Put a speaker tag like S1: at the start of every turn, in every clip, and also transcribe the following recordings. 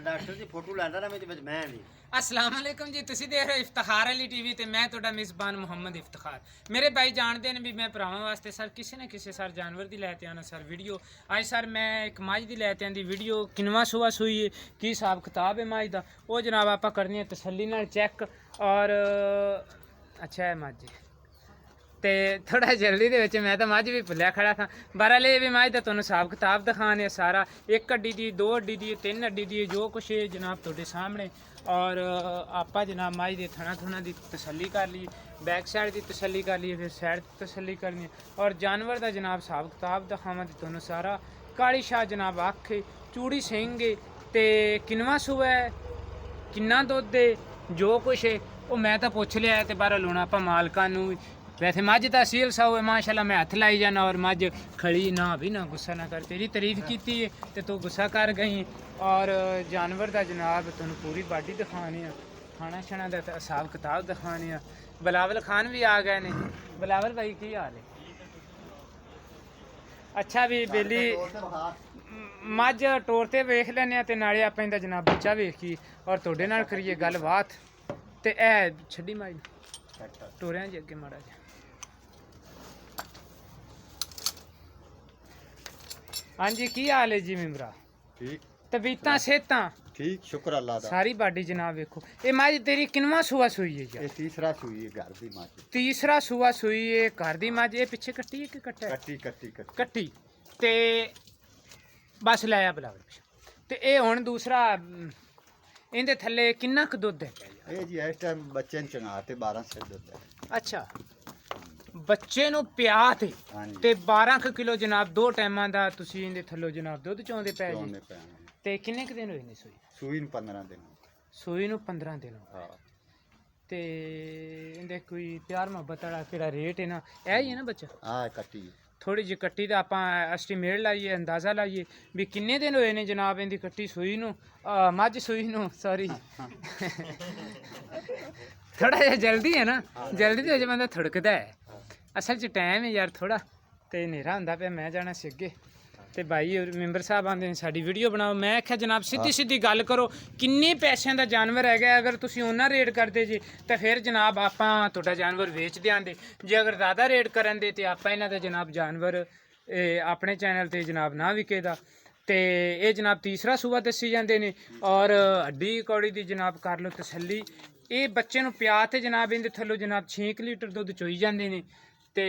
S1: Doctor ਦੀ photo ਲੈਂਦਾ ਨਾ ਮੇਰੇ ਵਿੱਚ ਮੈਂ ਨਹੀਂ।
S2: अस्सलाम वालेकुम जी, तुसी देख रहे हो इफ्तिखार अली टीवी ते मैं तुहाडा मेज़बान मुहम्मद इफ्तिखार। मेरे भाई जानते हैं भी मैं भरावां वास्ते सर किसी न किसी सर जानवर दी लैते आना सर वीडियो। अज सर मैं एक मझ दी लैते आंदी वीडियो किनवा सुआ सूई है की हिसाब किताब है मझ दा वो जनाब आपां करनी है तसल्ली नाल चेक। और अच्छा है मझ ते थोड़ा जल्दी दे विच मैं तो मझ भी भुलिया खड़ा था। बहरहाल ये भी मझ दा तुहानूं हिसाब किताब दिखाने सारा, एक हड्डी दी, दो हड्डी दी, तीन हड्डी दी, जो कुछ है जनाब तुहाडे सामने। और आपा जनाब मझ दे थणा थुणा दी तसल्ली कर ली, बैक साइड की तसल्ली कर ली, फिर साइड की तसल्ली करनी है। और जानवर का जनाब हिसाब किताब दिखावां ते तुहानूं सारा। काली शाह जनाब अख है, चूड़ी सिंह है ते किनवा सूआ है, किन्ना दुद्ध है, जो कुछ है वो मैं तो पुछ लिया है। तो बहरहाल हुण आपां मालकां नूं वैसे मझ तो सील साऊ है माशाल्लाह, मैं हथ लाई जाना और मझ खड़ी ना भी ना गुस्सा ना कर, तेरी तारीफ की है तो तू गुस्सा कर गई। और जानवर का जनाब तुहानूं पूरी बाडी दिखाने आ, खाना शाना का हिसाब किताब दिखाने आ। बिलावल खान भी आ गए ने। बिलावल भाई की हाल है? अच्छा भी बेली मझ टोर ते वेख लैने ते नाले आपां इंदा जनाब बच्चा वेखी और तुहाडे नाल करिए गलबात। ते ऐ छड्डी मझ टोरियां जी अगे माड़ा जा। हाँ जी की हाल है जी मिमरा?
S1: ठीक
S2: तबीयतां सेहतां
S1: ठीक, शुक्र अल्लाह दा।
S2: सारी बाडी जनाब वेखो। ये मझ तेरी किनवा सूआ सूई है
S1: ये
S2: यार?
S1: तीसरा सूई है घर दी मझ।
S2: तीसरा सूआ सूई है घर दी मझ। ये पिछे कट्टी है कि कट्टा है?
S1: कट्टी कट्टी कट्टी
S2: कट्टी ते बस लाया बिलावल ते ये हुण दूसरा इंदे थल्ले किन्ना क दुद्ध है पिया यार?
S1: ये जी इस टाइम बच्चे ने चंगा ते 12 से दुद्ध है।
S2: अच्छा बच्चे नूं पिया ते
S1: हाँ जी
S2: ते 12 किलो जनाब दो टाइमां दा तुसीं इंदे थल्लों जनाब दुद्ध चोंदे पै जी।
S1: चौने पे हैं।
S2: ते किन्ने क दिन होए ने सूई?
S1: सूई ने 15 दिन।
S2: सूई नूं 15 दिन हो गए।
S1: हाँ
S2: ते इंदे कोई प्यार मोहब्बत वाला केड़ा रेट है ना ऐ ही है ना बच्चा?
S1: हाँ कट्टी
S2: थोड़ी जी कट्टी दा आपां एस्टीमेट लाइए, अंदाज़ा लाइए भी किन्ने दिन होए ने जनाब इंदी कट्टी सूई नूं, मझ सूई नूं सॉरी। थोड़ा जिहा जल्दी है ना, जल्दी ते बंदा थड़कदा है। असल च टाइम है यार थोड़ा ते नेरा हुंदा पिया, मैं जाना सी अग्गे ते भाई और मैंबर साहब आंदे ने साडी वीडियो बनाओ। मैं आख्या जनाब सीधी सीधी गल करो, किन्ने पैसों का जानवर है? अगर तुसीं उन्ना रेट करदे जी तो फिर जनाब आपां तुहाडा जानवर वेच देंगे। जे अगर ज़्यादा रेट करन दे तो आपां इन्हां दा जनाब जानवर अपने चैनल ते जनाब ना विकेदा। ते ये जनाब तीसरा सूआ दसी जाते हैं। और हड्डी कौड़ी दी जनाब कर लो तसल्ली। ये बच्चे नूं पिया ते जनाब इंदे थल्लों जनाब 6 लीटर दुद्ध चोई जाते हैं। ते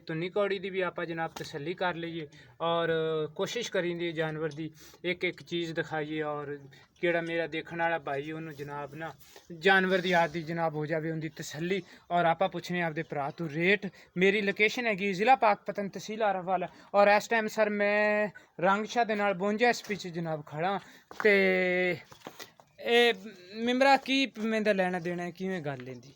S2: तुन्नी कौड़ी दी भी आप जनाब तसल्ली कर लीए और कोशिश करेंगे जानवर दी एक एक चीज़ दिखाइए। और केड़ा मेरा देखने वाला भाई उन्होंने जनाब ना जानवर की आदि जनाब हो जाए उनकी तसल्ली। और आप पुछने आपदे भरा तो रेट। मेरी लोकेशन हैगी ज़िला पाकपतन तहसील आराफवाला। और इस टाइम सर मैं रंगशाह दे नाल 52 SP जनाब खड़ा ते मिमरा की मेरा लेना देना है किवें गल लेंदी?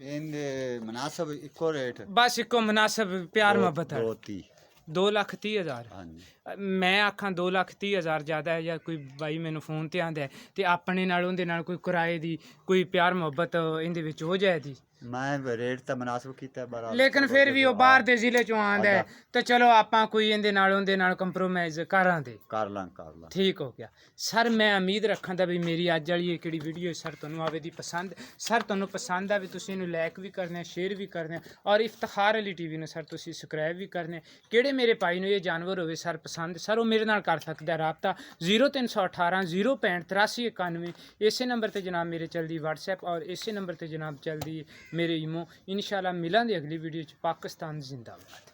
S1: इनदे मुनासिब इको रेट
S2: बस इको मुनासिब प्यार मोहब्बत है।
S1: 2,30,000।
S2: 2,30,000
S1: हाँ जी
S2: मैं आखां 2,30,000 ज़्यादा है या कोई भाई मैनू फोन ते आंदा है ते अपने नाल उहदे नाल कोई किराए दी कोई प्यार मोहब्बत इंदे विच हो जाए दी।
S1: मैं रेट तो मुनासिब कीता बड़ा,
S2: लेकिन फिर भी वो बाहर दे जिले चों आंदा है तो चलो आपां कोई इंदे नाल उहदे नाल कंप्रोमाइज़ करांदे।
S1: कर लां
S2: ठीक हो गया सर। मैं उम्मीद रखां दा भी मेरी अज वाली एह्कड़ी वीडियो सर तुहानूं आवे दी पसंद। सर तुहानूं पसंद आ भी तुसीं इहनूं लाइक भी करना, शेयर भी करना और इफ्तिखार अली टीवी नूं सर तुसीं सबसक्राइब भी करना। किहड़े मेरे भाई नूं ये जानवर होवे सर पसंद, सर वो मेरे नाल कर सकदा राबता 0318 065 83 91। इसे नंबर ते जनाब मेरे चलदी व्हाट्सएप और इसे नंबर ते जनाब चलदी मेरे ईमो। इंशाल्लाह मिलांगे अगली वीडियो च। पाकिस्तान जिंदाबाद।